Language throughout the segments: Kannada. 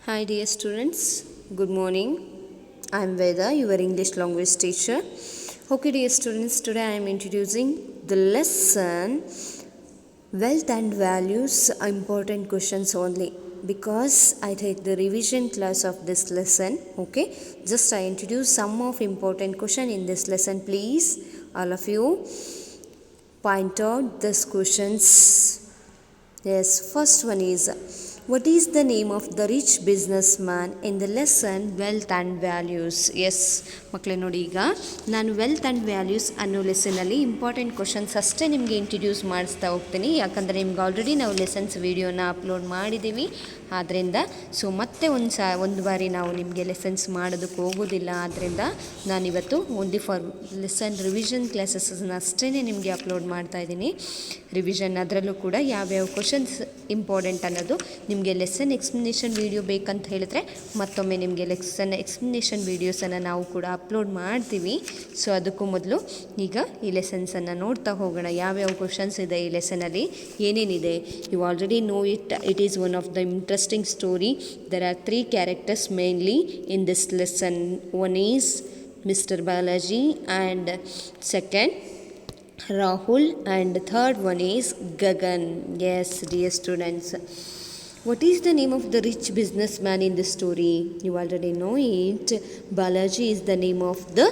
Hi dear students, good morning. I am Veda, your English language teacher. Okay dear students, today I am introducing the lesson Wealth and Values Important Questions Only, because I take the revision class of this lesson. Okay, just I introduce some of important question in this lesson. Please all of you point out these questions. Yes, first one is, what is the name of the rich businessman in the lesson Wealth and Values? Yes, ಮಕ್ಕಳೇ ನೋಡಿ, ಈಗ ನಾನು ವೆಲ್ತ್ ಆ್ಯಂಡ್ ವ್ಯಾಲ್ಯೂಸ್ ಅನ್ನೋ ಲೆಸನಲ್ಲಿ ಇಂಪಾರ್ಟೆಂಟ್ ಕ್ವಶನ್ಸ್ ಅಷ್ಟೇ ನಿಮಗೆ ಇಂಟ್ರಡ್ಯೂಸ್ ಮಾಡಿಸ್ತಾ ಹೋಗ್ತೀನಿ. ಯಾಕಂದರೆ ನಿಮ್ಗೆ ಆಲ್ರೆಡಿ ನಾವು ಲೆಸನ್ಸ್ ವೀಡಿಯೋನ ಅಪ್ಲೋಡ್ ಮಾಡಿದ್ದೀವಿ. ಆದ್ದರಿಂದ ಮತ್ತೆ ಒಂದು ಬಾರಿ ನಾವು ನಿಮಗೆ ಲೆಸನ್ಸ್ ಮಾಡೋದಕ್ಕೆ ಹೋಗೋದಿಲ್ಲ. ಆದ್ದರಿಂದ ನಾನಿವತ್ತು ಓನ್ಲಿ ಫಾರ್ ಲೆಸನ್ ರಿವಿಷನ್ ಕ್ಲಾಸಸ್ನ ಅಷ್ಟೇ ನಿಮಗೆ ಅಪ್ಲೋಡ್ ಮಾಡ್ತಾ ಇದ್ದೀನಿ. ರಿವಿಷನ್ ಅದರಲ್ಲೂ ಕೂಡ ಯಾವ್ಯಾವ ಕ್ವಶನ್ಸ್ ಇಂಪಾರ್ಟೆಂಟ್ ಅನ್ನೋದು ನಿಮಗೆ ಲೆಸನ್ ಎಕ್ಸ್ಪ್ಲನೇಷನ್ ವೀಡಿಯೋ ಬೇಕಂತ ಹೇಳಿದ್ರೆ ಮತ್ತೊಮ್ಮೆ ನಿಮಗೆ ಲೆಸನ್ ಎಕ್ಸ್ಪ್ಲನೇಷನ್ ವೀಡಿಯೋಸನ್ನು ನಾವು ಕೂಡ ಅಪ್ಲೋಡ್ ಮಾಡ್ತೀವಿ. ಸೊ ಅದಕ್ಕೂ ಮೊದಲು ಈಗ ಈ ಲೆಸನ್ಸನ್ನು ನೋಡ್ತಾ ಹೋಗೋಣ. ಯಾವ್ಯಾವ ಕ್ವಶನ್ಸ್ ಇದೆ ಈ ಲೆಸನಲ್ಲಿ, ಏನೇನಿದೆ. You already know it is one of the interesting story. There are 3 characters mainly in this lesson. One is Mr. Balaji, and second Rahul, and third one is Gagan. Yes, dear students, what is the name of the rich businessman in the story? You already know it. Balaji is the name of the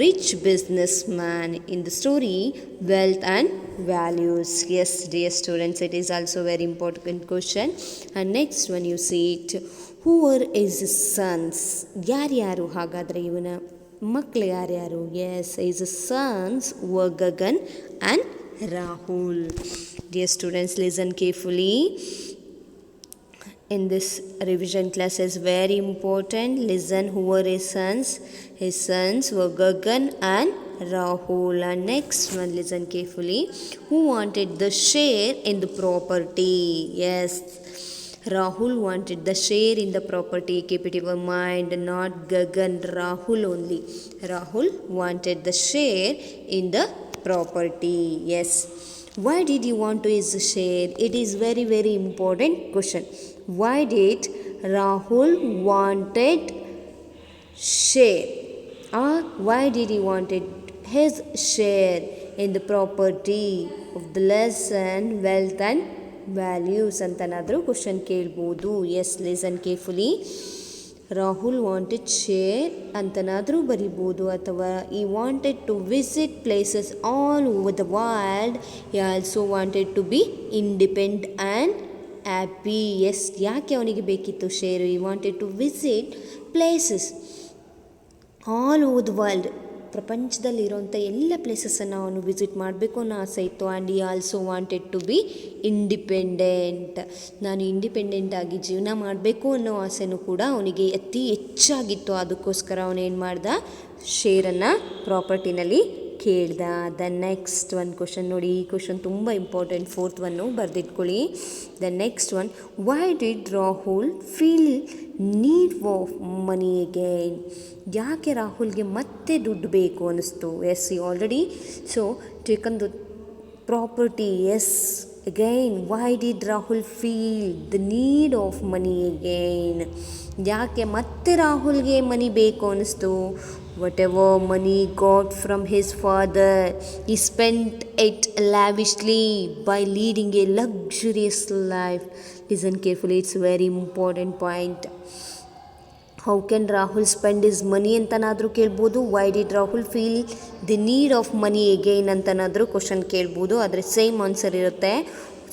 rich businessman in the story Wealth and Values. Yes, dear students, it is also very important question. And next one you see it, who are his sons? ಯಾರ್ಯಾರು ಹಾಗಾದರೆ ಇವನ ಮಕ್ಕಳು ಯಾರ್ಯಾರು? Yes, his sons were Gagan and Rahul. Dear students, listen carefully. In this revision class is very important. Listen, who were his sons? His sons were Gagan and Rahul. And next one, listen carefully. Who wanted the share in the property? Yes, Rahul wanted the share in the property. Keep it in your mind, not Gagan, Rahul only. Rahul wanted the share in the property. Yes. Why did he want to his share? It is very, very important question. Why did Rahul wanted share? Or why did he wanted his share in the property of the lesson Wealth and Values ಅಂತನಾದರೂ ಕ್ವಶನ್ ಕೇಳ್ಬೋದು. Yes, listen carefully. Rahul wanted share ಅಂತನಾದರೂ ಬರಿಬೋದು, ಅಥವಾ he wanted to visit places all over the world. He also wanted to be independent and happy. Yes, ಯಾಕೆ ಅವನಿಗೆ ಬೇಕಿತ್ತು share? He wanted to visit places all over the world. ಪ್ರಪಂಚದಲ್ಲಿರೋಂಥ ಎಲ್ಲ ಪ್ಲೇಸಸನ್ನು ಅವನು ವಿಸಿಟ್ ಮಾಡಬೇಕು ಅನ್ನೋ ಆಸೆ ಇತ್ತು. And he also wanted to be independent. ನಾನು ಇಂಡಿಪೆಂಡೆಂಟ್ ಆಗಿ ಜೀವನ ಮಾಡಬೇಕು ಅನ್ನೋ ಆಸೆನೂ ಕೂಡ ಅವನಿಗೆ ಅತಿ ಹೆಚ್ಚಾಗಿತ್ತು. ಅದಕ್ಕೋಸ್ಕರ ಅವನೇನು ಮಾಡ್ದ, ಶೇರನ್ನು ಪ್ರಾಪರ್ಟಿನಲ್ಲಿ ಕೇಳ್ದ. ದ ನೆಕ್ಸ್ಟ್ ಒನ್ ಕ್ವಶನ್ ನೋಡಿ, ಈ ಕ್ವಶನ್ ತುಂಬ ಇಂಪಾರ್ಟೆಂಟ್. 4th ಒನ್ನು ಬರೆದಿಟ್ಕೊಳ್ಳಿ. The next one, why did Rahul feel need of money again? ಯಾಕೆ ರಾಹುಲ್ಗೆ ಮತ್ತೆ ದುಡ್ಡು ಬೇಕು ಅನ್ನಿಸ್ತು? Yes, he already so taken the property. Yes, again why did Rahul feel the need of money again? ಯಾಕೆ ಮತ್ತೆ ರಾಹುಲ್ಗೆ ಮನಿ ಬೇಕು ಅನ್ನಿಸ್ತು? Whatever money got from his father, he spent it lavishly by leading a luxurious life. Listen carefully, it's a very important point. How can Rahul spend his money ಅಂತನಾದರೂ ಕೇಳ್ಬೋದು. Why did Rahul feel the need of money again ಅಂತನಾದರೂ ಕ್ವಶನ್ ಕೇಳ್ಬೋದು. ಆದರೆ ಸೇಮ್ ಆನ್ಸರ್ ಇರುತ್ತೆ.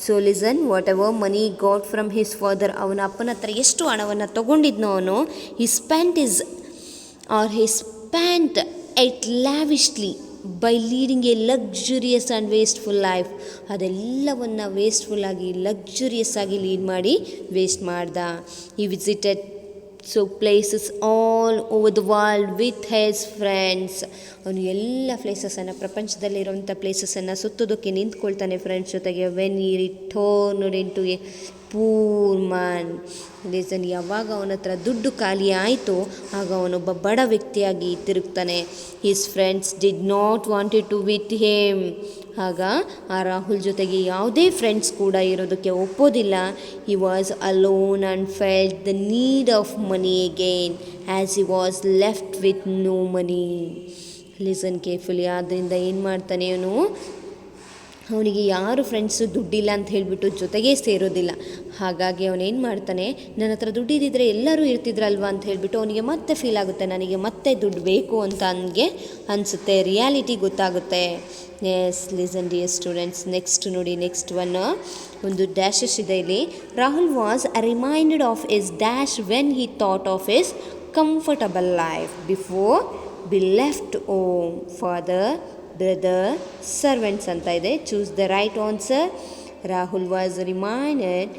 So listen, whatever money got from his father, ಅವನ ಅಪ್ಪನ ಹತ್ರ ಎಷ್ಟು ಹಣವನ್ನು ತೊಗೊಂಡಿದ್ನೋ ಅವನು, he spent it lavishly by leading a luxurious and wasteful life. ಅದೆಲ್ಲವನ್ನು ವೇಸ್ಟ್ಫುಲ್ಲಾಗಿ ಲಕ್ಸುರಿಯಸ್ ಆಗಿ ಲೀಡ್ ಮಾಡಿ ವೇಸ್ಟ್ ಮಾಡ್ದ. He visited places all over the world with his friends. ಅವನು ಎಲ್ಲ ಪ್ಲೇಸಸನ್ನು, ಪ್ರಪಂಚದಲ್ಲಿರುವಂಥ ಪ್ಲೇಸಸನ್ನು ಸುತ್ತೋದಕ್ಕೆ ನಿಂತ್ಕೊಳ್ತಾನೆ ಫ್ರೆಂಡ್ಸ್ ಜೊತೆಗೆ. When he returned into a poor man. Listen, ಯಾವಾಗ ಅವನ ಹತ್ರ ದುಡ್ಡು ಖಾಲಿ ಆಯಿತು ಆಗ ಅವನೊಬ್ಬ ಬಡ ವ್ಯಕ್ತಿಯಾಗಿ ತಿರುಗ್ತಾನೆ. His friends did not wanted to with him. ಆಗ ಆ ರಾಹುಲ್ ಜೊತೆಗೆ ಯಾವುದೇ ಫ್ರೆಂಡ್ಸ್ ಕೂಡ ಇರೋದಕ್ಕೆ ಒಪ್ಪೋದಿಲ್ಲ. He was alone and felt the need of money again as he was left with no money. Listen carefully. ಆದ್ದರಿಂದ ಏನು ಮಾಡ್ತಾನೆ ಅವನು, ಅವನಿಗೆ ಯಾರು ಫ್ರೆಂಡ್ಸು ದುಡ್ಡಿಲ್ಲ ಅಂತ ಹೇಳಿಬಿಟ್ಟು ಜೊತೆಗೇ ಸೇರೋದಿಲ್ಲ. ಹಾಗಾಗಿ ಅವನೇನು ಮಾಡ್ತಾನೆ, ನನ್ನ ಹತ್ರ ದುಡ್ಡಿದ್ದಿದ್ರೆ ಎಲ್ಲರೂ ಇರ್ತಿದ್ರಲ್ವ ಅಂತ ಹೇಳಿಬಿಟ್ಟು ಅವನಿಗೆ ಮತ್ತೆ ಫೀಲ್ ಆಗುತ್ತೆ, ನನಗೆ ಮತ್ತೆ ದುಡ್ಡು ಬೇಕು ಅಂತ ಅವನಿಗೆ ಅನಿಸುತ್ತೆ. ರಿಯಾಲಿಟಿ ಗೊತ್ತಾಗುತ್ತೆ. Yes listen dear students, next ನೋಡಿ, ನೆಕ್ಸ್ಟ್ ಒಂದು ಡ್ಯಾಶಸ್ ಇದೆ ಇಲ್ಲಿ. Rahul was reminded of his dash when he thought of his comfortable life before be left home. Father, brother, servants ಅಂತ ಇದೆ. Choose the right answer. Rahul was reminded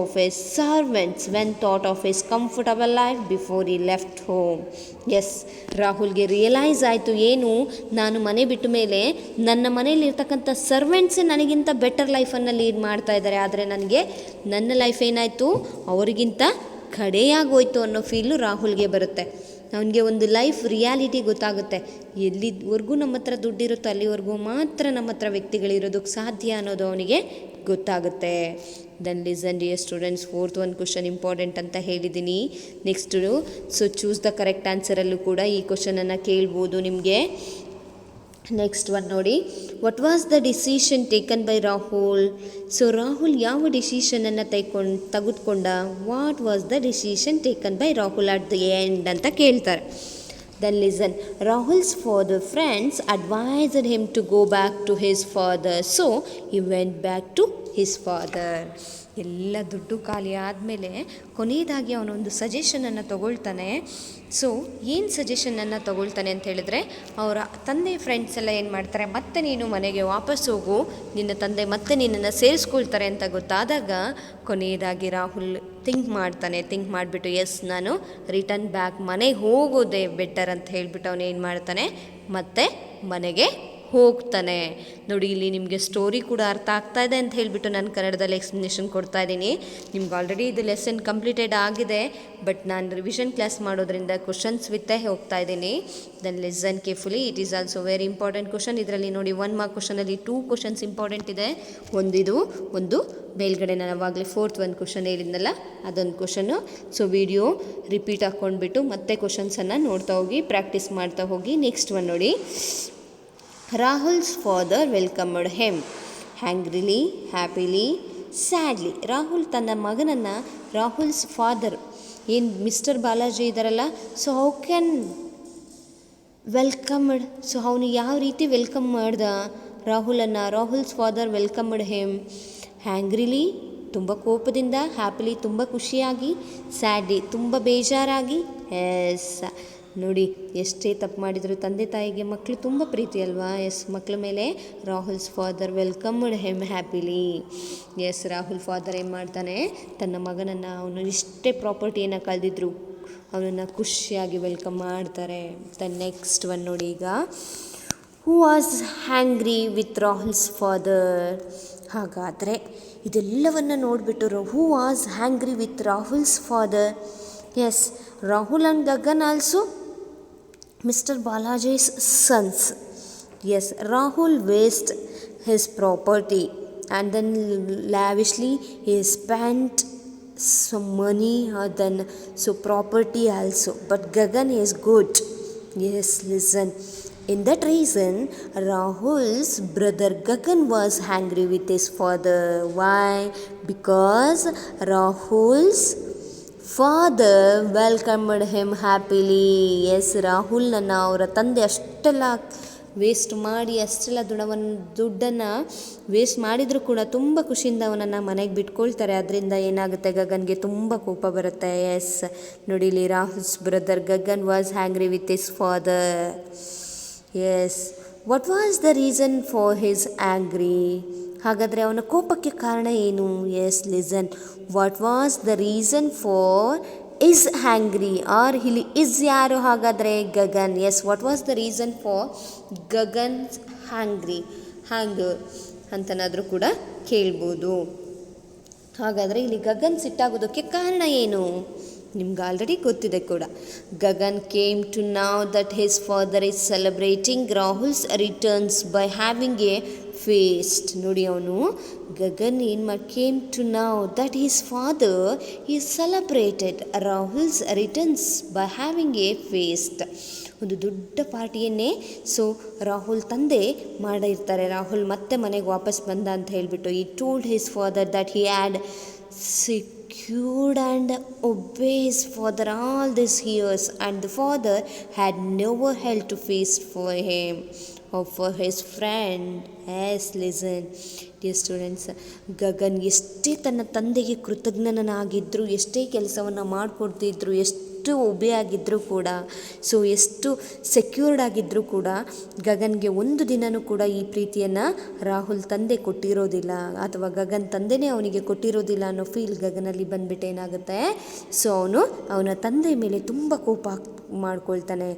of his servants when thought of his comfortable life before he left home. Yes, ರಾಹುಲ್ಗೆ ರಿಯಲೈಸ್ ಆಯಿತು, ಏನು, ನಾನು ಮನೆ ಬಿಟ್ಟ ಮೇಲೆ ನನ್ನ ಮನೆಯಲ್ಲಿರ್ತಕ್ಕಂಥ ಸರ್ವೆಂಟ್ಸೇ ನನಗಿಂತ ಬೆಟರ್ ಲೈಫನ್ನು ಲೀಡ್ ಮಾಡ್ತಾ ಇದ್ದಾರೆ, ಆದರೆ ನನಗೆ ನನ್ನ ಲೈಫ್ ಏನಾಯಿತು, ಅವರಿಗಿಂತ ಕಡೆಯಾಗೋಯ್ತು ಅನ್ನೋ ಫೀಲು ರಾಹುಲ್ಗೆ ಬರುತ್ತೆ. ಅವನಿಗೆ ಒಂದು ಲೈಫ್ ರಿಯಾಲಿಟಿ ಗೊತ್ತಾಗುತ್ತೆ. ಎಲ್ಲಿವರೆಗೂ ನಮ್ಮ ಹತ್ರ ದುಡ್ಡಿರುತ್ತೋ ಅಲ್ಲಿವರೆಗೂ ಮಾತ್ರ ನಮ್ಮ ಹತ್ರ ವ್ಯಕ್ತಿಗಳಿರೋದಕ್ಕೆ ಸಾಧ್ಯ ಅನ್ನೋದು ಅವನಿಗೆ ಗೊತ್ತಾಗುತ್ತೆ. Then listen dear students, fourth ಒಂದು ಕ್ವಶನ್ ಇಂಪಾರ್ಟೆಂಟ್ ಅಂತ ಹೇಳಿದ್ದೀನಿ. ನೆಕ್ಸ್ಟು ಚೂಸ್ ದ ಕರೆಕ್ಟ್ ಆನ್ಸರಲ್ಲೂ ಕೂಡ ಈ ಕ್ವಶನನ್ನು ಕೇಳ್ಬೋದು ನಿಮಗೆ. ನೆಕ್ಸ್ಟ್ ಒನ್ ನೋಡಿ, what was the decision taken by Rahul. So Rahul ಯಾವ ಡಿಸಿಷನನ್ನು ತೆಗೆದುಕೊಂಡ. What was the decision taken by Rahul at the end ಅಂತ ಕೇಳ್ತಾರೆ. Then listen, Rahul's father friends advised him to go back to his father, so he went back to his father. ಎಲ್ಲ ದುಡ್ಡು ಖಾಲಿ ಆದಮೇಲೆ ಕೊನೆಯದಾಗಿ ಅವನೊಂದು ಸಜೆಷನನ್ನು ತಗೊಳ್ತಾನೆ. ಸೊ ಏನು ಸಜೆಷನನ್ನು ತಗೊಳ್ತಾನೆ ಅಂತ ಹೇಳಿದ್ರೆ, ಅವರ ತಂದೆ ಫ್ರೆಂಡ್ಸ್ ಎಲ್ಲ ಏನು ಮಾಡ್ತಾರೆ, ಮತ್ತೆ ನೀನು ಮನೆಗೆ ವಾಪಸ್ ಹೋಗು, ನಿನ್ನ ತಂದೆ ಮತ್ತೆ ನಿನ್ನನ್ನು ಸೇರಿಸ್ಕೊಳ್ತಾರೆ ಅಂತ ಗೊತ್ತಾದಾಗ ಕೊನೆಯದಾಗಿ ರಾಹುಲ್ ಥಿಂಕ್ ಮಾಡಿಬಿಟ್ಟು ಎಸ್, ನಾನು ರಿಟರ್ನ್ ಬ್ಯಾಕ್, ಮನೆಗೆ ಹೋಗೋದೇ ಬೆಟರ್ ಅಂತ ಹೇಳಿಬಿಟ್ಟು ಅವನು ಏನು ಮಾಡ್ತಾನೆ, ಮತ್ತೆ ಮನೆಗೆ ಹೋಗ್ತಾನೆ. ನೋಡಿ, ಇಲ್ಲಿ ನಿಮಗೆ ಸ್ಟೋರಿ ಕೂಡ ಅರ್ಥ ಆಗ್ತಾ ಇದೆ ಅಂತ ಹೇಳಿಬಿಟ್ಟು ನಾನು ಕನ್ನಡದಲ್ಲಿ ಎಕ್ಸ್ಪ್ಲನೇಷನ್ ಕೊಡ್ತಾ ಇದ್ದೀನಿ. ನಿಮ್ಗೆ ಆಲ್ರೆಡಿ ಇದು ಲೆಸನ್ ಕಂಪ್ಲೀಟೆಡ್ ಆಗಿದೆ, ಬಟ್ ನಾನು ರಿವಿಷನ್ ಕ್ಲಾಸ್ ಮಾಡೋದ್ರಿಂದ ಕ್ವಶನ್ಸ್ ವಿತ್ತೇ ಹೋಗ್ತಾ ಇದ್ದೀನಿ. Then listen carefully, it is also very important question. ಇದರಲ್ಲಿ ನೋಡಿ 1 ಮಾರ್ಕ್ ಕ್ವಶನಲ್ಲಿ 2 ಕ್ವಶನ್ಸ್ ಇಂಪಾರ್ಟೆಂಟ್ ಇದೆ. ಒಂದು ಮೇಲ್ಗಡೆ ನಾನು ಅವಾಗಲೇ ಫೋರ್ತ್ ಒಂದು ಕ್ವಶನ್ ಹೇಳಿದ್ನಲ್ಲ ಅದೊಂದು ಕ್ವಶನು. ಸೊ ವಿಡಿಯೋ ರಿಪೀಟ್ ಹಾಕ್ಕೊಂಡ್ಬಿಟ್ಟು ಮತ್ತೆ ಕ್ವಶನ್ಸನ್ನು ನೋಡ್ತಾ ಹೋಗಿ, ಪ್ರಾಕ್ಟೀಸ್ ಮಾಡ್ತಾ ಹೋಗಿ. ನೆಕ್ಸ್ಟ್ ಒನ್ ನೋಡಿ, Rahul's father welcomed him angrily, happily, sadly. Rahul ತನ್ನ ಮಗನನ್ನು, ರಾಹುಲ್ಸ್ ಫಾದರ್ ಏನು ಮಿಸ್ಟರ್ ಬಾಲಾಜಿ ಇದ್ದಾರಲ್ಲ, so how can welcomed, so ಅವನು ಯಾವ ರೀತಿ ವೆಲ್ಕಮ್ ಮಾಡ್ದ ರಾಹುಲನ್ನು. Rahul's father welcomed him angrily, ತುಂಬ ಕೋಪದಿಂದ, ಹ್ಯಾಪಿಲಿ, ತುಂಬ ಖುಷಿಯಾಗಿ, ಸ್ಯಾಡ್ಲಿ, ತುಂಬ ಬೇಜಾರಾಗಿ. ಎಸ್ ನೋಡಿ, ಎಷ್ಟೇ ತಪ್ಪು ಮಾಡಿದರೂ ತಂದೆ ತಾಯಿಗೆ ಮಕ್ಕಳು ತುಂಬ ಪ್ರೀತಿ ಅಲ್ವಾ. ಎಸ್, ಮಕ್ಕಳ ಮೇಲೆ Rahul's father welcomed him happily. Yes, Rahul father ಏನು ಮಾಡ್ತಾನೆ, ತನ್ನ ಮಗನನ್ನು, ಅವನು ಇಷ್ಟೇ ಪ್ರಾಪರ್ಟಿಯನ್ನು ಕಳೆದಿದ್ರು ಅವನನ್ನು ಖುಷಿಯಾಗಿ ವೆಲ್ಕಮ್ ಮಾಡ್ತಾರೆ. ದ ನೆಕ್ಸ್ಟ್ ಒನ್ ನೋಡಿ, ಈಗ who was angry with Rahul's father. ಹಾಗಾದರೆ ಇದೆಲ್ಲವನ್ನು ನೋಡಿಬಿಟ್ಟು who was angry with Rahul's father. Yes, Rahul and Gagan also Mr. Balaji's sons. Yes, Rahul wasted his property and then lavishly he spent some money then so property also. But Gagan is good. Yes, listen. In that reason, Rahul's brother Gagan was angry with his father. Why? Because Rahul's father welcomed him happily. Yes, ರಾಹುಲ್ನನ್ನು ಅವರ ತಂದೆ ಅಷ್ಟೆಲ್ಲ ವೇಸ್ಟ್ ಮಾಡಿ, ಅಷ್ಟೆಲ್ಲ ದುಡ್ಡನ್ನು ವೇಸ್ಟ್ ಮಾಡಿದರೂ ಕೂಡ ತುಂಬ ಖುಷಿಯಿಂದ ಅವನನ್ನು ಮನೆಗೆ ಬಿಟ್ಕೊಳ್ತಾರೆ. ಅದರಿಂದ ಏನಾಗುತ್ತೆ, ಗಗನ್ಗೆ ತುಂಬ ಕೋಪ ಬರುತ್ತೆ. ಎಸ್ ನೋಡಿ, ಇಲ್ಲಿ Rahul's brother Gagan was angry with his father. Yes, what was the reason for his angry. ಹಾಗಾದರೆ ಅವನ ಕೋಪಕ್ಕೆ ಕಾರಣ ಏನು. Yes, listen, what was the reason for his angry or ಇಲ್ಲಿ ಇಸ್ ಯಾರು, ಹಾಗಾದರೆ Gagan. Yes, what was the reason for Gagan's anger ಅಂತನಾದರೂ ಕೂಡ ಕೇಳ್ಬೋದು. ಹಾಗಾದರೆ ಇಲ್ಲಿ ಗಗನ್ ಸಿಟ್ಟಾಗೋದಕ್ಕೆ ಕಾರಣ ಏನು? ನಿಮ್ಗೆ ಆಲ್ರೆಡಿ ಗೊತ್ತಿದೆ ಕೂಡ. Gagan came to know that his father is celebrating Rahul's returns by having a feast. ನೋಡಿ, ಅವನು Gagan came to know that his father is celebrated Rahul's returns by having a feast. ಒಂದು ದೊಡ್ಡ ಪಾರ್ಟಿಯನ್ನೇ ರಾಹುಲ್ ತಂದೆ ಮಾಡಿರ್ತಾರೆ. ರಾಹುಲ್ ಮತ್ತೆ ಮನೆಗೆ ವಾಪಸ್ ಬಂದ ಅಂತ ಹೇಳಿಬಿಟ್ಟು ಈ told his father that he had secured and obeyed his father all these years, and the father had never held to feast for him or for his friend. Yes, listen dear students, Gagan ಎಷ್ಟೇ ತನ್ನ ತಂದೆಗೆ ಕೃತಜ್ಞನಾಗಿದ್ದರೂ, ಎಷ್ಟೇ ಕೆಲಸವನ್ನು ಮಾಡಿಕೊಡ್ತಿದ್ರು, ಎಷ್ಟು ಒಬೆ ಆಗಿದ್ದರೂ ಕೂಡ, ಎಷ್ಟು ಸೆಕ್ಯೂರ್ಡ್ ಆಗಿದ್ದರೂ ಕೂಡ ಗಗನ್ಗೆ ಒಂದು ದಿನವೂ ಕೂಡ ಈ ಪ್ರೀತಿಯನ್ನು ರಾಹುಲ್ ತಂದೆ ಕೊಟ್ಟಿರೋದಿಲ್ಲ, ಅಥವಾ ಗಗನ್ ತಂದೆನೇ ಅವನಿಗೆ ಕೊಟ್ಟಿರೋದಿಲ್ಲ ಅನ್ನೋ ಫೀಲ್ ಗಗನಲ್ಲಿ ಬಂದ್ಬಿಟ್ಟು ಏನಾಗುತ್ತೆ, ಅವನ ತಂದೆ ಮೇಲೆ ತುಂಬ ಕೋಪ ಮಾಡ್ಕೊಳ್ತಾನೆ.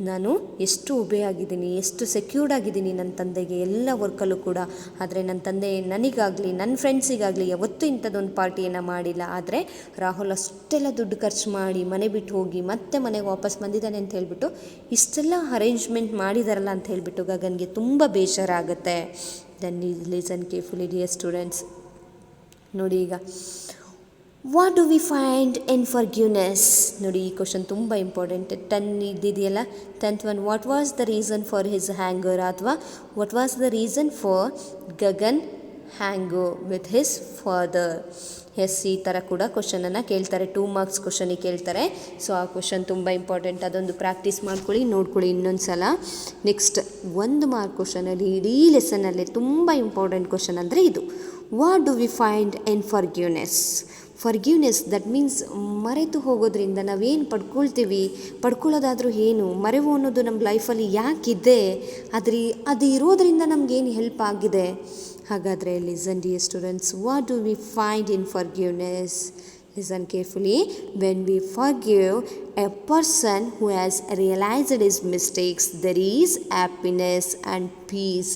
ನಾನು ಎಷ್ಟು ಒಬೆ ಆಗಿದ್ದೀನಿ, ಎಷ್ಟು ಸೆಕ್ಯೂರ್ಡ್ ಆಗಿದ್ದೀನಿ ನನ್ನ ತಂದೆಗೆ ಎಲ್ಲ ವರ್ಕಲ್ಲೂ ಕೂಡ, ಆದರೆ ನನ್ನ ತಂದೆ ನನಗಾಗಲಿ ನನ್ನ ಫ್ರೆಂಡ್ಸಿಗಾಗಲಿ ಯಾವತ್ತೂ ಇಂಥದ್ದೊಂದು ಪಾರ್ಟಿಯನ್ನು ಮಾಡಿಲ್ಲ. ಆದರೆ ರಾಹುಲ್ ಅಷ್ಟೆಲ್ಲ ದುಡ್ಡು ಖರ್ಚು ಮಾಡಿ ಮನೆ ಬಿಟ್ಟು ಹೋಗಿ ಮತ್ತೆ ಮನೆಗೆ ವಾಪಸ್ ಬಂದಿದ್ದಾನೆ ಅಂತ ಹೇಳಿಬಿಟ್ಟು ಇಷ್ಟೆಲ್ಲ ಅರೇಂಜ್ಮೆಂಟ್ ಮಾಡಿದಾರಲ್ಲ ಅಂತ ಹೇಳಿಬಿಟ್ಟು ಗಗನ್ಗೆ ತುಂಬ ಬೇಸರ ಆಗುತ್ತೆ. Then listen carefully dear students. ನೋಡಿ, ಈಗ what do we find in forgiveness? ನೋಡಿ, ಈ ಕ್ವಶನ್ ತುಂಬ ಇಂಪಾರ್ಟೆಂಟ್. 10 ಇದ್ದಿದೆಯಲ್ಲ, 10th one, what was the reason for his anger, ಅಥವಾ what was the reason for Gagan anger with his father? Yes, ಈ ಥರ ಕೂಡ ಕ್ವಶನನ್ನು ಕೇಳ್ತಾರೆ. 2 ಮಾರ್ಕ್ಸ್ ಕ್ವಶನಿಗೆ ಕೇಳ್ತಾರೆ. ಆ ಕ್ವಶನ್ ತುಂಬ ಇಂಪಾರ್ಟೆಂಟ್. ಅದೊಂದು ಪ್ರಾಕ್ಟೀಸ್ ಮಾಡ್ಕೊಳ್ಳಿ, ನೋಡ್ಕೊಳ್ಳಿ ಇನ್ನೊಂದು ಸಲ. ನೆಕ್ಸ್ಟ್ 1 ಮಾರ್ಕ್ ಕ್ವಶನಲ್ಲಿ ಇಡೀ ಲೆಸನ್ನಲ್ಲಿ ತುಂಬ ಇಂಪಾರ್ಟೆಂಟ್ ಕ್ವಶನ್ ಅಂದರೆ ಇದು, what do we find in forgiveness? Forgiveness that means ಮರೆತು ಹೋಗೋದ್ರಿಂದ ನಾವೇನು ಪಡ್ಕೊಳ್ಳೋದಾದರೂ ಏನು, ಮರೆವು ಅನ್ನೋದು ನಮ್ಮ ಲೈಫಲ್ಲಿ ಯಾಕಿದೆ, ಅದು ಇರೋದರಿಂದ ನಮಗೇನು ಹೆಲ್ಪ್ ಆಗಿದೆ? ಹಾಗಾದರೆ listen dear students, what do we find in forgiveness? Listen carefully. When we forgive a person who has realized his mistakes, there is happiness and peace.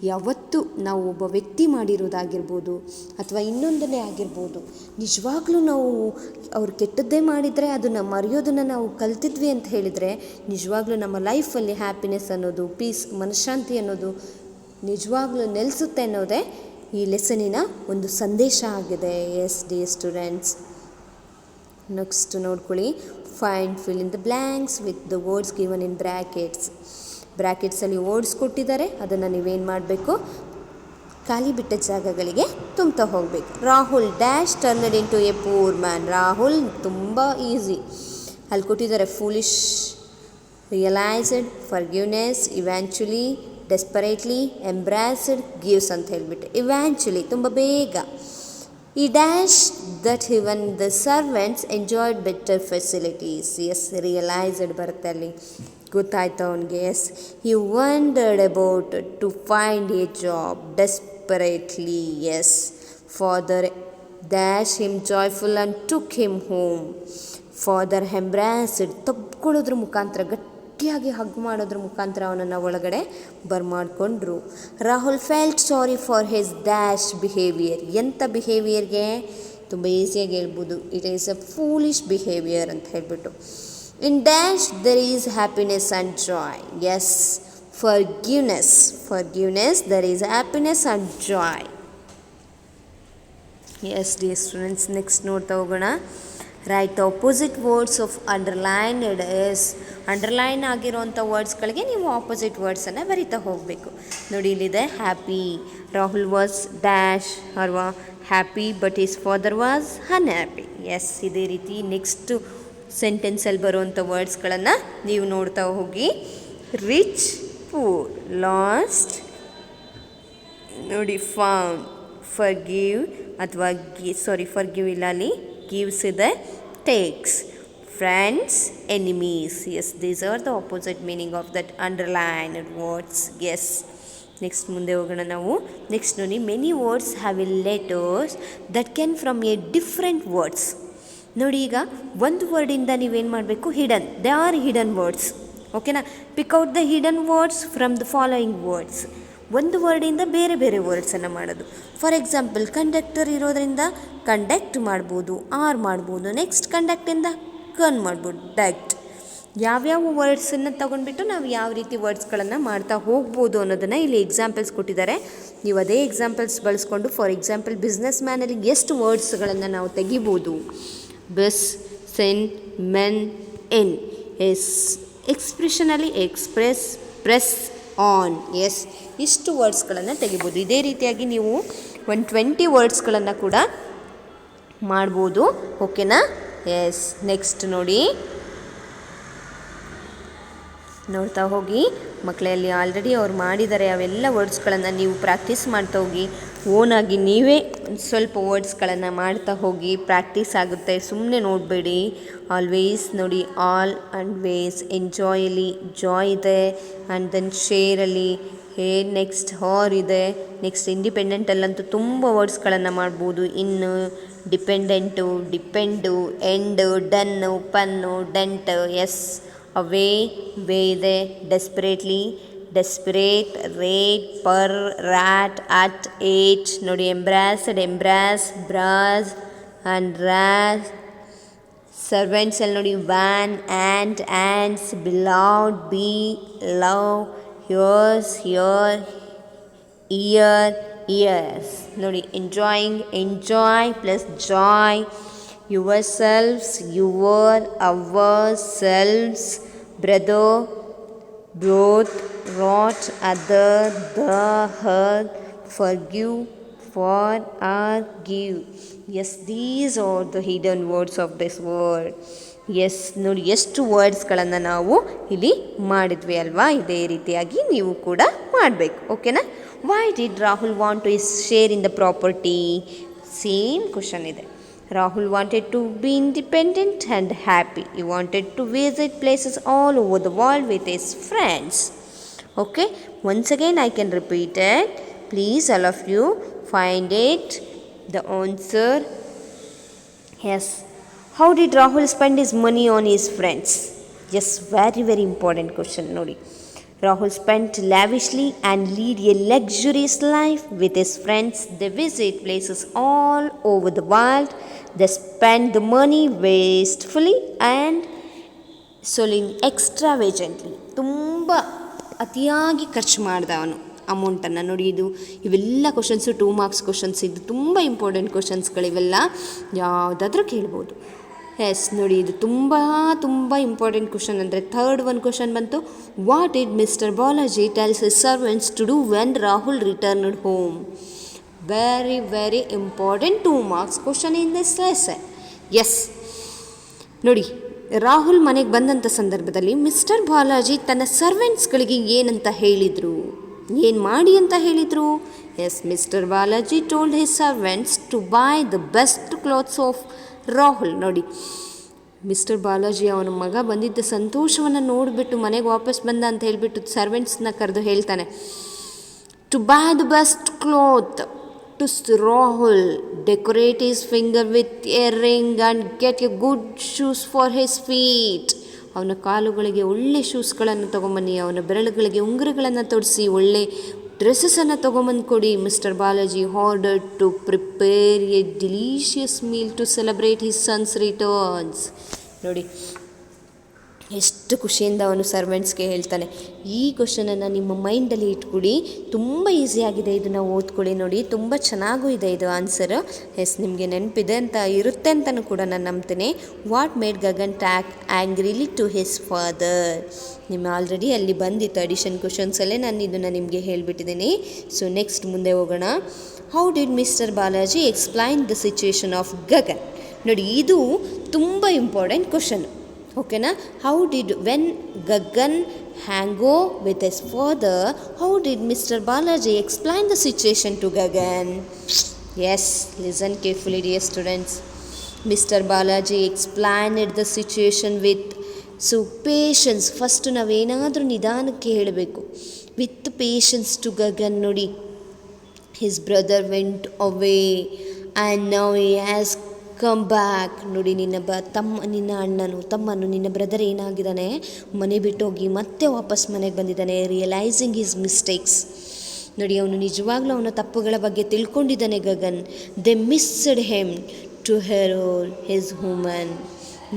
ಯಾವತ್ತು ನಾವು ಒಬ್ಬ ವ್ಯಕ್ತಿ ಮಾಡಿರೋದಾಗಿರ್ಬೋದು ಅಥವಾ ಇನ್ನೊಂದನ್ನೇ ಆಗಿರ್ಬೋದು, ನಿಜವಾಗ್ಲೂ ನಾವು ಅವ್ರು ಕೆಟ್ಟದ್ದೇ ಮಾಡಿದರೆ ಅದನ್ನು ಮರೆಯೋದನ್ನು ನಾವು ಕಲ್ತಿದ್ವಿ ಅಂತ ಹೇಳಿದರೆ, ನಿಜವಾಗ್ಲೂ ನಮ್ಮ ಲೈಫಲ್ಲಿ ಹ್ಯಾಪಿನೆಸ್ ಅನ್ನೋದು, ಪೀಸ್, ಮನಃಶಾಂತಿ ಅನ್ನೋದು ನಿಜವಾಗ್ಲೂ ನೆಲೆಸುತ್ತೆ ಅನ್ನೋದೇ ಈ ಲೆಸನಿನ ಒಂದು ಸಂದೇಶ ಆಗಿದೆ. ಎಸ್ ಡಿಯರ್ ಸ್ಟೂಡೆಂಟ್ಸ್, ನೆಕ್ಸ್ಟ್ ನೋಡ್ಕೊಳ್ಳಿ. Fill in the blanks with the words given in brackets. ಬ್ರ್ಯಾಕೆಟ್ಸಲ್ಲಿ ವರ್ಡ್ಸ್ ಕೊಟ್ಟಿದ್ದಾರೆ, ಅದನ್ನು ನೀವೇನು ಮಾಡಬೇಕು, ಖಾಲಿ ಬಿಟ್ಟ ಜಾಗಗಳಿಗೆ ತುಂಬ್ತಾ ಹೋಗಬೇಕು. Rahul dash turned into a poor man. Rahul ತುಂಬ ಈಸಿ. ಅಲ್ಲಿ ಕೊಟ್ಟಿದ್ದಾರೆ foolish, realised, forgiveness, eventually, desperately, embraced, gives ಅಂತ ಹೇಳಿಬಿಟ್ಟು. ಇವ್ಯಾಂಚುಲಿ ತುಂಬ ಬೇಗ. He dash that even the servants enjoyed better facilities. Yes, realised ಬರುತ್ತೆ ಅಲ್ಲಿ, ಗೊತ್ತಾಯ್ತು ಅವನಿಗೆ. S, he wandered about to find a job desperately. Yes, father dash him joyful and took him home. Father embraced, ತಬ್ಕೊಳ್ಳೋದ್ರ ಮುಖಾಂತರ, ಗಟ್ಟಿಯಾಗಿ ಹಗ್ ಮಾಡೋದ್ರ ಮುಖಾಂತರ ಅವನನ್ನು ಒಳಗಡೆ ಬರ್ಮಾಡ್ಕೊಂಡ್ರು. Rahul felt sorry for his dash behaviour. ಎಂಥ ಬಿಹೇವಿಯರ್ಗೆ? ತುಂಬ ಈಸಿಯಾಗಿ ಹೇಳ್ಬೋದು, it is a foolish behaviour ಅಂತ ಹೇಳ್ಬಿಟ್ಟು. In dash there is happiness and joy. Yes, forgiveness there is happiness and joy. Yes dear students, next ನೋಡ್ತಾ ಹೋಗೋಣ. Right the opposite words of underlined. Yes, underline ಆಗಿರೋಂಥ ವರ್ಡ್ಸ್ಗಳಿಗೆ ನೀವು ಆಪೋಸಿಟ್ ವರ್ಡ್ಸನ್ನು ಬರಿತಾ ಹೋಗಬೇಕು. ನೋಡಿ, ಇಲ್ಲಿದೆ ಹ್ಯಾಪಿ. ರಾಹುಲ್ ವಾಸ್ ಡ್ಯಾಶ್ ಅಲ್ವಾ happy, but his father was unhappy. Yes, ಇದೇ ರೀತಿ ನೆಕ್ಸ್ಟು ಸೆಂಟೆನ್ಸಲ್ಲಿ ಬರುವಂಥ ವರ್ಡ್ಸ್ಗಳನ್ನು ನೀವು ನೋಡ್ತಾ ಹೋಗಿ. ರಿಚ್, ಪೂರ್, ಲಾಸ್ಟ್, ನೋಡಿ ಫೌಂಡ್, ಫರ್ಗಿವ್ ಅಥವಾ ಫರ್ಗಿವ್ ಇಲ್ಲ, ಅಲ್ಲಿ ಗಿವ್ಸ್ ಇದೆ, takes, friends, enemies. Yes, these are the opposite meaning of that underlined words. Yes, next ಮುಂದೆ ಹೋಗೋಣ ನಾವು. ನೆಕ್ಸ್ಟ್ ನೋಡಿ, many words have a letters that can from a different words. ನೋಡಿ, ಈಗ ಒಂದು ವರ್ಡಿಂದ ನೀವೇನು ಮಾಡಬೇಕು, hidden, they are hidden words. ಓಕೆನಾ? Pick out the hidden words from the following words. ಒಂದು ವರ್ಡಿಂದ ಬೇರೆ ಬೇರೆ ವರ್ಡ್ಸನ್ನು ಮಾಡೋದು. ಫಾರ್ ಎಕ್ಸಾಂಪಲ್ ಕಂಡಕ್ಟರ್ ಇರೋದರಿಂದ ಕಂಡಕ್ಟ್ ಮಾಡ್ಬೋದು, ಆರ್ ಮಾಡ್ಬೋದು. ನೆಕ್ಸ್ಟ್ ಕಂಡಕ್ಟಿಂದ ಕನ್ ಮಾಡ್ಬೋದು, ಡಕ್ಟ್. ಯಾವ್ಯಾವ ವರ್ಡ್ಸನ್ನು ತೊಗೊಂಡ್ಬಿಟ್ಟು ನಾವು ಯಾವ ರೀತಿ ವರ್ಡ್ಸ್ಗಳನ್ನು ಮಾಡ್ತಾ ಹೋಗ್ಬೋದು ಅನ್ನೋದನ್ನು ಇಲ್ಲಿ ಎಕ್ಸಾಂಪಲ್ಸ್ ಕೊಟ್ಟಿದ್ದಾರೆ. ನೀವು ಅದೇ ಎಕ್ಸಾಂಪಲ್ಸ್ ಬಳಸ್ಕೊಂಡು, ಫಾರ್ ಎಕ್ಸಾಂಪಲ್ ಬಿಸ್ನೆಸ್ ಮ್ಯಾನಲ್ಲಿ ಎಷ್ಟು ವರ್ಡ್ಸ್ಗಳನ್ನು ನಾವು ತೆಗಿಬೋದು. ಬಿಸ್, ಸೆನ್, ಮೆನ್, ಎನ್. ಎಸ್ ಎಕ್ಸ್ಪ್ರೆಷನಲ್ಲಿ ಎಕ್ಸ್ಪ್ರೆಸ್, ಪ್ರೆಸ್, ಆನ್. ಎಸ್ ಇಷ್ಟು ವರ್ಡ್ಸ್ಗಳನ್ನು ತೆಗಿಬೋದು. ಇದೇ ರೀತಿಯಾಗಿ ನೀವು 120 ವರ್ಡ್ಸ್ಗಳನ್ನು ಕೂಡ ಮಾಡ್ಬೋದು. ಓಕೆನಾ? ಎಸ್. ನೆಕ್ಸ್ಟ್ ನೋಡ್ತಾ ಹೋಗಿ ಮಕ್ಕಳಲ್ಲಿ ಆಲ್ರೆಡಿ ಅವ್ರು ಮಾಡಿದ್ದಾರೆ. ಅವೆಲ್ಲ ವರ್ಡ್ಸ್ಗಳನ್ನು ನೀವು ಪ್ರಾಕ್ಟೀಸ್ ಮಾಡ್ತಾ ಹೋಗಿ. ಓನಾಗಿ ನೀವೇ ಸ್ವಲ್ಪ ವರ್ಡ್ಸ್ಗಳನ್ನು ಮಾಡ್ತಾ ಹೋಗಿ. ಪ್ರಾಕ್ಟೀಸ್ ಆಗುತ್ತೆ, ಸುಮ್ಮನೆ ನೋಡಬೇಡಿ. ಆಲ್ವೇಸ್ ನೋಡಿ, ಆಲ್ ಆ್ಯಂಡ್ ವೇಸ್. ಎಂಜಾಯಲ್ಲಿ ಜಾಯ್ ಇದೆ, ಆ್ಯಂಡ್ ದೆನ್ ಶೇರಲ್ಲಿ ನೆಕ್ಸ್ಟ್ ಹಾರ್ ಇದೆ. ನೆಕ್ಸ್ಟ್ ಇಂಡಿಪೆಂಡೆಂಟಲ್ಲಂತೂ ತುಂಬ ವರ್ಡ್ಸ್ಗಳನ್ನು ಮಾಡ್ಬೋದು. ಇನ್ನು, dependent, depend, end, den, pen, dent. Yes away, way ಇದೆ. Desperately, desperate, rate, per, rat, at, ate. ನೋಡಿ, embraced, embrace, brace and race. ಸರ್ವೆಂಟ್ಸಲ್ಲಿ ನೋಡಿ, van, ant, ants, beloved, be, love, hears, hear, ear, ears. ನೋಡಿ, enjoying, enjoy plus joy. Yourselves, your, our, selves. Brother, broth, rot, other, the, her. Forgive, for, or, give. Yes, these are the hidden words of this word. Yes ನೋಡಿ, ಎಷ್ಟು ವರ್ಡ್ಸ್ಗಳನ್ನು ನಾವು ಇಲ್ಲಿ ಮಾಡಿದ್ವಿ ಅಲ್ವಾ? ಇದೇ ರೀತಿಯಾಗಿ ನೀವು ಕೂಡ ಮಾಡಬೇಕು. ಓಕೆನಾ? Why did Rahul want to share in the property? Same question ಇದೆ. Rahul wanted to be independent and happy. He wanted to visit places all over the world with his friends. Okay, once again I can repeat it. Please, all of you, find it. The answer. Yes. How did Rahul spend his money on his friends? Yes, very very important question. Nodi. Rahul spent lavishly and lead a luxurious life with his friends. They visit places all over the world. They spend the money wastefully and extravagantly. ತುಂಬ ಅತಿಯಾಗಿ ಖರ್ಚು ಮಾಡ್ದ ಅವನು ಅಮೌಂಟನ್ನು. ನೋಡಿ, ಇವೆಲ್ಲ ಕ್ವಶನ್ಸು 2 ಮಾರ್ಕ್ಸ್ ಕ್ವಶನ್ಸ್. ಇದು ತುಂಬ ಇಂಪಾರ್ಟೆಂಟ್ ಕ್ವಶನ್ಸ್ಗಳಿವೆಲ್ಲ, ಯಾವುದಾದ್ರೂ ಕೇಳ್ಬೋದು. ಎಸ್ ನೋಡಿ, ಇದು ತುಂಬ ಇಂಪಾರ್ಟೆಂಟ್ ಕ್ವಶನ್. ಅಂದರೆ ಥರ್ಡ್ ಒಂದು ಕ್ವಶನ್ ಬಂತು. What did mister Balaji tells his servants to do when Rahul returned home? Very very important 2 marks question in this lesson. Yes ನೋಡಿ, ರಾಹುಲ್ ಮನೆಗೆ ಬಂದಂಥ ಸಂದರ್ಭದಲ್ಲಿ ಮಿಸ್ಟರ್ ಬಾಲಾಜಿ ತನ್ನ ಸರ್ವೆಂಟ್ಸ್ಗಳಿಗೆ ಏನಂತ ಹೇಳಿದರು, ಏನು ಮಾಡಿ ಅಂತ ಹೇಳಿದರು? Yes, mister Balaji told his servants to buy the best clothes of Rahul. ನೋಡಿ, ಮಿಸ್ಟರ್ ಬಾಲಾಜಿ ಅವನ ಮಗ ಬಂದಿದ್ದ ಸಂತೋಷವನ್ನು ನೋಡಿಬಿಟ್ಟು ಮನೆಗೆ ವಾಪಸ್ ಬಂದ ಅಂತ ಹೇಳಿಬಿಟ್ಟು ಸರ್ವೆಂಟ್ಸ್ನ ಕರೆದು ಹೇಳ್ತಾನೆ, to buy the best cloth to Rahul, decorate his finger with a ring and get a good shoes for his feet. ಅವನ ಕಾಲುಗಳಿಗೆ ಒಳ್ಳೆ ಶೂಸ್ಗಳನ್ನು ತೊಗೊಂಬನ್ನಿ, ಅವನ ಬೆರಳುಗಳಿಗೆ ಉಂಗುರಗಳನ್ನು ತೊಡಿಸಿ ಒಳ್ಳೆ ಡ್ರೆಸ್ಸನ್ನು ತೊಗೊಂಬಂದು ಕೊಡಿ. Mister Balaji ordered to prepare a delicious meal to celebrate his sons returns. ನೋಡಿ, ಎಷ್ಟು ಖುಷಿಯಿಂದ ಅವನು ಸರ್ವೆಂಟ್ಸ್ಗೆ ಹೇಳ್ತಾನೆ. ಈ ಕ್ವಶನನ್ನು ನಿಮ್ಮ ಮೈಂಡಲ್ಲಿ ಇಟ್ಕೊಡಿ, ತುಂಬ ಈಸಿಯಾಗಿದೆ, ಇದನ್ನು ಓದ್ಕೊಳ್ಳಿ. ನೋಡಿ, ತುಂಬ ಚೆನ್ನಾಗೂ ಇದೆ ಇದು ಆನ್ಸರ್. ಎಸ್, ನಿಮಗೆ ನೆನಪಿದೆ ಅಂತ ಇರುತ್ತೆ ಅಂತಲೂ ಕೂಡ ನಾನು ನಂಬ್ತೀನಿ. What made Gagan talk angrily to his father? ನಿಮ್ಮ ಆಲ್ರೆಡಿ ಅಲ್ಲಿ ಬಂದಿತ್ತು ಅಡಿಷನ್ ಕ್ವಶನ್ಸಲ್ಲೇ, ನಾನು ಇದನ್ನು ನಿಮಗೆ ಹೇಳಿಬಿಟ್ಟಿದ್ದೀನಿ. ಸೊ ನೆಕ್ಸ್ಟ್ ಮುಂದೆ ಹೋಗೋಣ. How did mister Balaji explain the situation of Gagan? ನೋಡಿ, ಇದು ತುಂಬ ಇಂಪಾರ್ಟೆಂಟ್ ಕ್ವಶನ್. ಓಕೆನಾ? How did when Gagan angry with his father, how did mister Balaji explain the situation to Gagan? Yes, listen carefully dear students. Mister Balaji explained the situation with patience. First ನಾವೇನಾದರೂ ನಿಧಾನಕ್ಕೆ ಹೇಳಬೇಕು. With patience to Gagan. ನೋಡಿ, his brother went away and now he has come back. ನೋಡಿ, ನಿನ್ನ ತಮ್ಮನು ನಿನ್ನ ಬ್ರದರ್ ಏನಾಗಿದ್ದಾನೆ, ಮನೆ ಬಿಟ್ಟೋಗಿ ಮತ್ತೆ ವಾಪಸ್ ಮನೆಗೆ ಬಂದಿದ್ದಾನೆ. Realising his mistakes. ನೋಡಿ, ಅವನು ನಿಜವಾಗ್ಲೂ ಅವನ ತಪ್ಪುಗಳ ಬಗ್ಗೆ ತಿಳ್ಕೊಂಡಿದ್ದಾನೆ Gagan. They missed him to ಹೆರೋಲ್ ಹಿಸ್ ಹುಮನ್.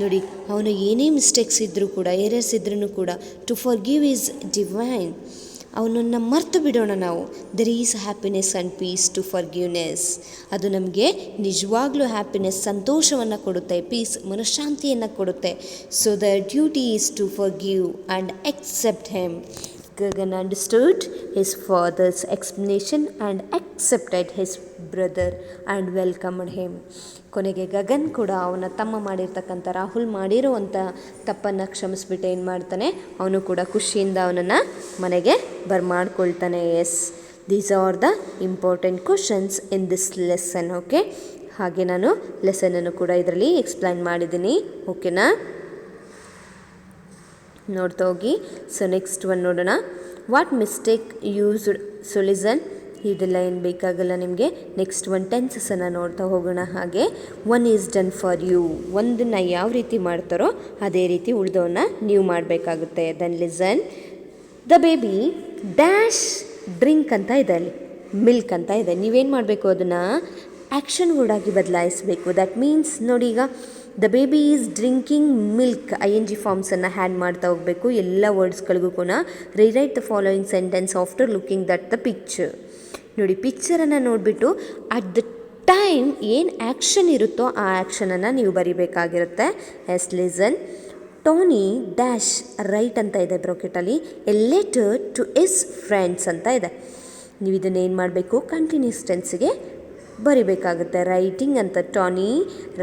ನೋಡಿ, ಅವನು ಏನೇ ಮಿಸ್ಟೇಕ್ಸ್ ಇದ್ದರೂ ಕೂಡ, ಏರರ್ಸ್ ಇದ್ರೂ ಕೂಡ, ಟು ಫಾರ್ಗಿವ್ ಈಸ್ ಡಿವೈನ್. ಅವನನ್ನು ಮರ್ತು ಬಿಡೋಣ ನಾವು. There is happiness and peace to forgiveness. ಅದು ನಮಗೆ ನಿಜವಾಗ್ಲೂ ಹ್ಯಾಪಿನೆಸ್, ಸಂತೋಷವನ್ನು ಕೊಡುತ್ತೆ, ಪೀಸ್, ಮನಃಶಾಂತಿಯನ್ನು ಕೊಡುತ್ತೆ. So the duty is to forgive and accept him. Gagan understood his father's explanation and accepted his brother and welcomed him. ಕೊನೆಗೆ ಗಗನ್ ಕೂಡ ಅವನ ತಮ್ಮ ಮಾಡಿರ್ತಕ್ಕಂಥ, ರಾಹುಲ್ ಮಾಡಿರುವಂಥ ತಪ್ಪನ್ನು ಕ್ಷಮಿಸ್ಬಿಟ್ಟು ಏನು ಮಾಡ್ತಾನೆ, ಅವನು ಕೂಡ ಖುಷಿಯಿಂದ ಅವನನ್ನು ಮನೆಗೆ ಬರ್ಮಾಡ್ಕೊಳ್ತಾನೆ. Yes, these are the important questions in this lesson. Okay, ಹಾಗೆ ನಾನು ಲೆಸನನ್ನು ಕೂಡ ಇದರಲ್ಲಿ ಎಕ್ಸ್ಪ್ಲೈನ್ ಮಾಡಿದ್ದೀನಿ. ಓಕೆನಾ, ನೋಡ್ತಾ ಹೋಗಿ. ಸೊ ನೆಕ್ಸ್ಟ್ ಒನ್ ನೋಡೋಣ. What mistake used. So listen, ಇದೆಲ್ಲ ಏನು ಬೇಕಾಗಲ್ಲ ನಿಮಗೆ. ನೆಕ್ಸ್ಟ್ ಒನ್ ಟೆನ್ಸಸನ್ನು ನೋಡ್ತಾ ಹೋಗೋಣ. ಹಾಗೆ one is done for you. ಒಂದನ್ನು ಯಾವ ರೀತಿ ಮಾಡ್ತಾರೋ ಅದೇ ರೀತಿ ಉಳಿದವನ್ನ ನೀವು ಮಾಡಬೇಕಾಗುತ್ತೆ. Then listen, the baby dash drink ಅಂತ ಇದೆ, ಅಲ್ಲಿ ಮಿಲ್ಕ್ ಅಂತ ಇದೆ. ನೀವೇನು ಮಾಡಬೇಕು, ಅದನ್ನು ಆ್ಯಕ್ಷನ್ ವರ್ಡ್ ಆಗಿ ಬದಲಾಯಿಸಬೇಕು. ದಟ್ ಮೀನ್ಸ್ ನೋಡಿ, ಈಗ the baby is drinking milk, ING ಫಾರ್ಮ್ಸನ್ನು ಹ್ಯಾಡ್ ಮಾಡ್ತಾ ಹೋಗಬೇಕು ಎಲ್ಲ ವರ್ಡ್ಸ್ಗಳಿಗೂ ಕೂಡ. Rewrite the following sentence after looking that the picture. ನೋಡಿ, ಪಿಕ್ಚರನ್ನು ನೋಡಿಬಿಟ್ಟು ಅಟ್ ದ ಟೈಮ್ ಏನು ಆ್ಯಕ್ಷನ್ ಇರುತ್ತೋ ಆ ಆ್ಯಕ್ಷನನ್ನು ನೀವು ಬರಿಬೇಕಾಗಿರುತ್ತೆ. Yes, listen, Tony dash write ಅಂತ ಇದೆ ಬ್ರಾಕೆಟಲ್ಲಿ, a letter to his friends ಅಂತ ಇದೆ. ನೀವು ಇದನ್ನು ಏನು ಮಾಡಬೇಕು, ಕಂಟಿನ್ಯೂಸ್ ಟೆನ್ಸ್ಗೆ ಬರಿಬೇಕಾಗುತ್ತೆ. ರೈಟಿಂಗ್ ಅಂತ, Tony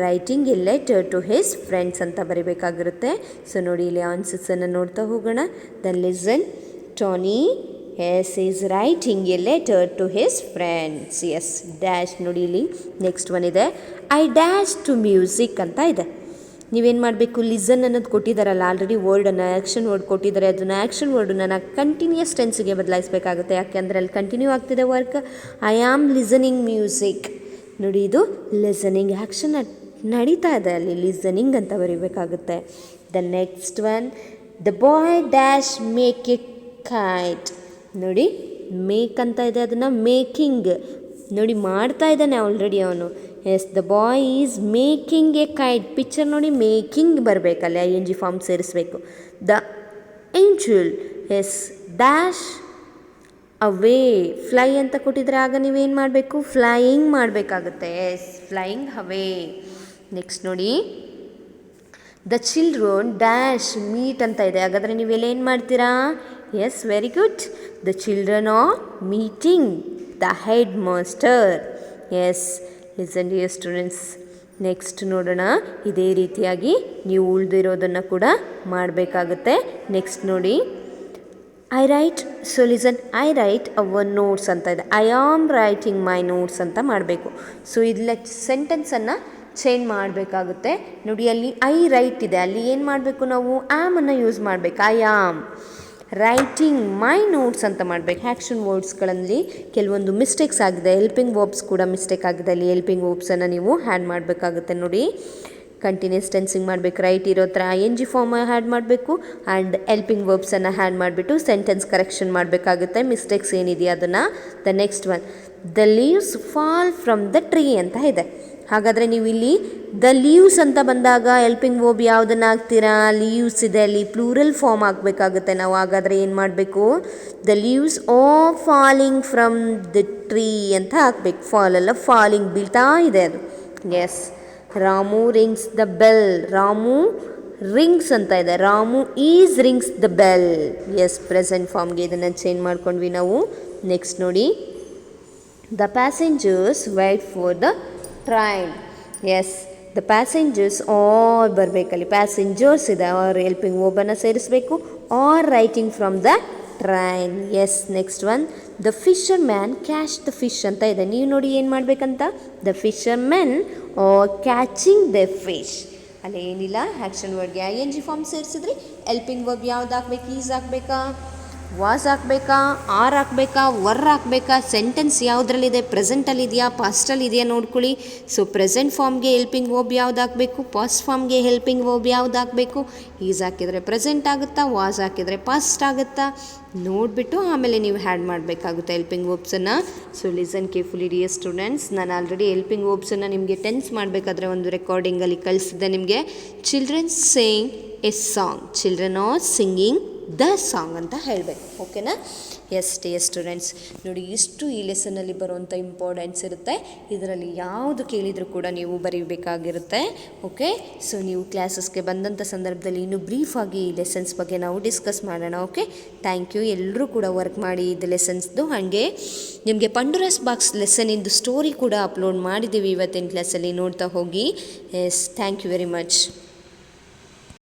writing a letter to his friends ಅಂತ ಬರಿಬೇಕಾಗಿರುತ್ತೆ. ಸೊ ನೋಡಿ, ಇಲ್ಲಿ ಆನ್ಸರ್ಸನ್ನು ನೋಡ್ತಾ ಹೋಗೋಣ. Then listen, Tony is is writing a letter to his friends. Yes, dash ನೋಡಿ ಇಲ್ಲಿ. ನೆಕ್ಸ್ಟ್ ಒನ್ ಇದೆ, ಐ ಡ್ಯಾಶ್ ಟು ಮ್ಯೂಸಿಕ್ ಅಂತ ಇದೆ. ನೀವೇನು ಮಾಡಬೇಕು, ಲಿಸನ್ ಅನ್ನೋದು ಕೊಟ್ಟಿದ್ದಾರಲ್ಲ ಆಲ್ರೆಡಿ ವರ್ಡನ್ನು, ಆ್ಯಕ್ಷನ್ ವರ್ಡ್ ಕೊಟ್ಟಿದ್ದಾರೆ, ಅದನ್ನು ಆ್ಯಕ್ಷನ್ ವರ್ಡನ್ನು ಕಂಟಿನ್ಯೂಸ್ ಟೆನ್ಸಿಗೆ ಬದಲಾಯಿಸಬೇಕಾಗುತ್ತೆ. ಯಾಕೆಂದರೆ ಅಲ್ಲಿ ಕಂಟಿನ್ಯೂ ಆಗ್ತಿದೆ work. I am listening music. ನೋಡಿ, ಇದು ಲಿಸನಿಂಗ್ ಆ್ಯಕ್ಷನ್ ನಡೀತಾ ಇದೆ, ಅಲ್ಲಿ ಲಿಸನಿಂಗ್ ಅಂತ ಬರೀಬೇಕಾಗುತ್ತೆ. The next one, the boy dash make a kite. ನೋಡಿ, ಮೇಕ್ ಅಂತ ಇದೆ, ಅದನ್ನು ಮೇಕಿಂಗ್ ನೋಡಿ ಮಾಡ್ತಾ ಇದ್ದಾನೆ ಆಲ್ರೆಡಿ ಅವನು. Yes, the boy is making a kite. Picture ನೋಡಿ, ಮೇಕಿಂಗ್ ಬರಬೇಕಲ್ಲ, ING ಫಾರ್ಮ್ ಸೇರಿಸಬೇಕು. The angel is dash away fly ಅಂತ ಕೊಟ್ಟಿದ್ರೆ ಆಗ ನೀವೇನು ಮಾಡಬೇಕು, ಫ್ಲೈಯಿಂಗ್ ಮಾಡಬೇಕಾಗುತ್ತೆ. Yes, flying away. ನೆಕ್ಸ್ಟ್ ನೋಡಿ, ದ ಚಿಲ್ಡ್ರನ್ ಡ್ಯಾಶ್ ಮೀಟ್ ಅಂತ ಇದೆ. ಹಾಗಾದರೆ ನೀವೆಲ್ಲ ಏನು ಮಾಡ್ತೀರಾ? Yes, very good. The children are meeting the head master. Yes, listen dear students. Next ನೋಡೋಣ, ಇದೇ ರೀತಿಯಾಗಿ ನೀವು ಉಳಿದಿರೋದನ್ನು ಕೂಡ ಮಾಡಬೇಕಾಗುತ್ತೆ. ನೆಕ್ಸ್ಟ್ ನೋಡಿ, I write. So listen, I write our notes ಅಂತ ಇದೆ, I am writing my notes ಅಂತ ಮಾಡಬೇಕು. ಸೊ ಇಲ್ಲ ಸೆಂಟೆನ್ಸನ್ನು ಚೇಂಜ್ ಮಾಡಬೇಕಾಗುತ್ತೆ. ನೋಡಿ, ಅಲ್ಲಿ ಐ ರೈಟ್ ಇದೆ, ಅಲ್ಲಿ ಏನು ಮಾಡಬೇಕು ನಾವು, ಆಮನ್ನು ಯೂಸ್ ಮಾಡಬೇಕು. I am writing my notes ಅಂತ ಮಾಡಬೇಕು. ಆ್ಯಕ್ಷನ್ ವರ್ಡ್ಸ್ಗಳಲ್ಲಿ ಕೆಲವೊಂದು ಮಿಸ್ಟೇಕ್ಸ್ ಆಗಿದೆ, ಹೆಲ್ಪಿಂಗ್ ವರ್ಬ್ಸ್ ಕೂಡ ಮಿಸ್ಟೇಕ್ ಆಗಿದೆ. ಅಲ್ಲಿ ಹೆಲ್ಪಿಂಗ್ ವರ್ಬ್ಸನ್ನು ನೀವು ಹ್ಯಾಡ್ ಮಾಡಬೇಕಾಗುತ್ತೆ. ನೋಡಿ, ಕಂಟಿನ್ಯೂಸ್ ಟೆನ್ಸಿಂಗ್ ಮಾಡಬೇಕು. ರೈಟ್ ಇರೋ ಥರ ING ಫಾರ್ಮ್ ಹ್ಯಾಡ್ ಮಾಡಬೇಕು ಆ್ಯಂಡ್ ಹೆಲ್ಪಿಂಗ್ ವರ್ಬ್ಸನ್ನು ಹ್ಯಾಡ್ ಮಾಡಿಬಿಟ್ಟು ಸೆಂಟೆನ್ಸ್ ಕರೆಕ್ಷನ್ ಮಾಡಬೇಕಾಗುತ್ತೆ, ಮಿಸ್ಟೇಕ್ಸ್ ಏನಿದೆಯಾ ಅದನ್ನು. The next one, the leaves fall from the tree ಅಂತ ಇದೆ. ಹಾಗಾದರೆ ನೀವು ಇಲ್ಲಿ ದ ಲೀವ್ಸ್ ಅಂತ ಬಂದಾಗ ಹೆಲ್ಪಿಂಗ್ ವರ್ಬ್ ಯಾವುದನ್ನು ಹಾಕ್ತೀರಾ? ಲೀವ್ಸ್ ಇದೆ, ಅಲ್ಲಿ ಪ್ಲೂರಲ್ ಫಾರ್ಮ್ ಹಾಕಬೇಕಾಗುತ್ತೆ ನಾವು. ಹಾಗಾದರೆ ಏನು ಮಾಡಬೇಕು, the leaves are falling from the tree ಅಂತ ಹಾಕಬೇಕು. ಫಾಲ್ ಅಲ್ಲ, ಫಾಲಿಂಗ್, ಬೀಳ್ತಾ ಇದೆ ಅದು. Yes, Ramu rings the bell. Ramu rings ಅಂತ ಇದೆ, Ramu is rings the bell. Yes, present ಫಾರ್ಮ್ಗೆ ಇದನ್ನು ಚೇಂಜ್ ಮಾಡ್ಕೊಂಡ್ವಿ ನಾವು. ನೆಕ್ಸ್ಟ್ ನೋಡಿ, the passengers wait for the train. Yes, the passengers are ಬರಬೇಕಲ್ಲಿ, ಪ್ಯಾಸೆಂಜರ್ಸ್ ಇದೆ, ಆರ್ ಹೆಲ್ಪಿಂಗ್ ವರ್ಬನ್ನು ಸೇರಿಸಬೇಕು, are writing from the train. Yes, next one, the Fisher man catch the fish ಅಂತ ಇದೆ. ನೀವು ನೋಡಿ ಏನು ಮಾಡಬೇಕಂತ, the fishermen are catching the fish. ಅಲ್ಲಿ ಏನಿಲ್ಲ, ಆ್ಯಕ್ಷನ್ ವರ್ಡ್ಗೆ ING ಫಾರ್ಮ್ ಸೇರಿಸಿದ್ರಿ, ಹೆಲ್ಪಿಂಗ್ ವರ್ಬ್ ಯಾವ್ದು ಹಾಕ್ಬೇಕು, ಈಸ್ ಹಾಕ್ಬೇಕಾ? ವಾಸ್ ಹಾಕಬೇಕಾ, ಆರ್ ಹಾಕಬೇಕಾ, ವರ್ ಹಾಕಬೇಕಾ, ಸೆಂಟೆನ್ಸ್ ಯಾವುದ್ರಲ್ಲಿದೆ, ಪ್ರೆಸೆಂಟಲ್ಲಿ ಇದೆಯಾ, ಪಾಸ್ಟಲ್ಲಿ ಇದೆಯಾ ನೋಡ್ಕೊಳ್ಳಿ. ಸೊ ಪ್ರೆಸೆಂಟ್ ಫಾರ್ಮ್ಗೆ ಹೆಲ್ಪಿಂಗ್ ವರ್ಬ್ ಯಾವ್ದು ಹಾಕಬೇಕು, ಪಾಸ್ಟ್ ಫಾರ್ಮ್ಗೆ ಹೆಲ್ಪಿಂಗ್ ವರ್ಬ್ ಯಾವ್ದು ಹಾಕಬೇಕು. ಈಸ್ ಹಾಕಿದರೆ ಪ್ರೆಸೆಂಟ್ ಆಗುತ್ತಾ, ವಾಸ್ ಹಾಕಿದರೆ ಪಾಸ್ಟ್ ಆಗುತ್ತಾ ನೋಡಿಬಿಟ್ಟು ಆಮೇಲೆ ನೀವು ಹ್ಯಾಡ್ ಮಾಡಬೇಕಾಗುತ್ತೆ ಹೆಲ್ಪಿಂಗ್ ವರ್ಬ್ಸನ್ನು. So listen carefully dear students. ನಾನು ಆಲ್ರೆಡಿ ಹೆಲ್ಪಿಂಗ್ ವರ್ಬ್ಸನ್ನು ನಿಮಗೆ ಟೆನ್ಸ್ ಮಾಡಬೇಕಾದ್ರೆ ಒಂದು ರೆಕಾರ್ಡಿಂಗಲ್ಲಿ ಕಳಿಸಿದ್ದೆ ನಿಮಗೆ. Children saying a song, children are singing the song ಅಂತ ಹೇಳಬೇಕು. ಓಕೆನಾ? ಎಸ್ ಡಿಯರ್ ಸ್ಟೂಡೆಂಟ್ಸ್, ನೋಡಿ ಇಷ್ಟು ಈ ಲೆಸನಲ್ಲಿ ಬರುವಂಥ ಇಂಪಾರ್ಟೆನ್ಸ್ ಇರುತ್ತೆ. ಇದರಲ್ಲಿ ಯಾವುದು ಕೇಳಿದರೂ ಕೂಡ ನೀವು ಬರೀಬೇಕಾಗಿರುತ್ತೆ. ಓಕೆ, ಸೊ ನೀವು ಕ್ಲಾಸಸ್ಗೆ ಬಂದಂಥ ಸಂದರ್ಭದಲ್ಲಿ ಇನ್ನೂ ಬ್ರೀಫಾಗಿ ಈ ಲೆಸನ್ಸ್ ಬಗ್ಗೆ ನಾವು ಡಿಸ್ಕಸ್ ಮಾಡೋಣ. Okay, thank you. ಎಲ್ಲರೂ ಕೂಡ ವರ್ಕ್ ಮಾಡಿ ಇದು ಲೆಸನ್ಸ್ದು. ಹಾಗೆ ನಿಮಗೆ ಪಂಡುರಸ್ ಬಾಕ್ಸ್ ಲೆಸನಿಂದು ಸ್ಟೋರಿ ಕೂಡ ಅಪ್ಲೋಡ್ ಮಾಡಿದ್ದೀವಿ ಇವತ್ತಿನ ಕ್ಲಾಸಲ್ಲಿ, ನೋಡ್ತಾ ಹೋಗಿ. Yes, thank you very much.